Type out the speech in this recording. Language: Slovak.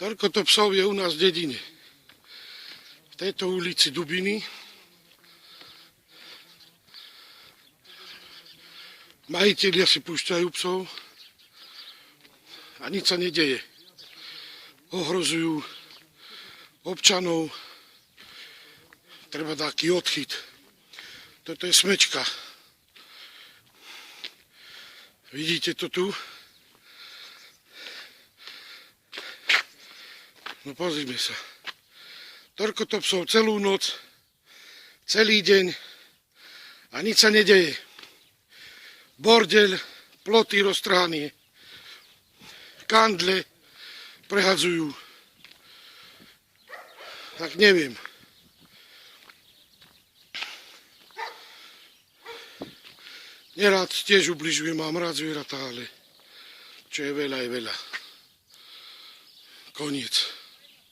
Toľko to psov je u nás v dedine. V tejto ulici Dubiny. Majitelia si púšťajú psov a nič sa nedeje. Ohrozujú občanov. Treba taký odchyt. Toto je smečka. Vidíte to tu? No pozrime sa. Toľko to psov celú noc, celý deň a nič sa nedeje. Bordel, ploty roztrhané, kandle prehadzujú. Tak neviem. Nerád tiež ubližujem, mám rád zvieratá, ale čo je veľa, je veľa. Koniec.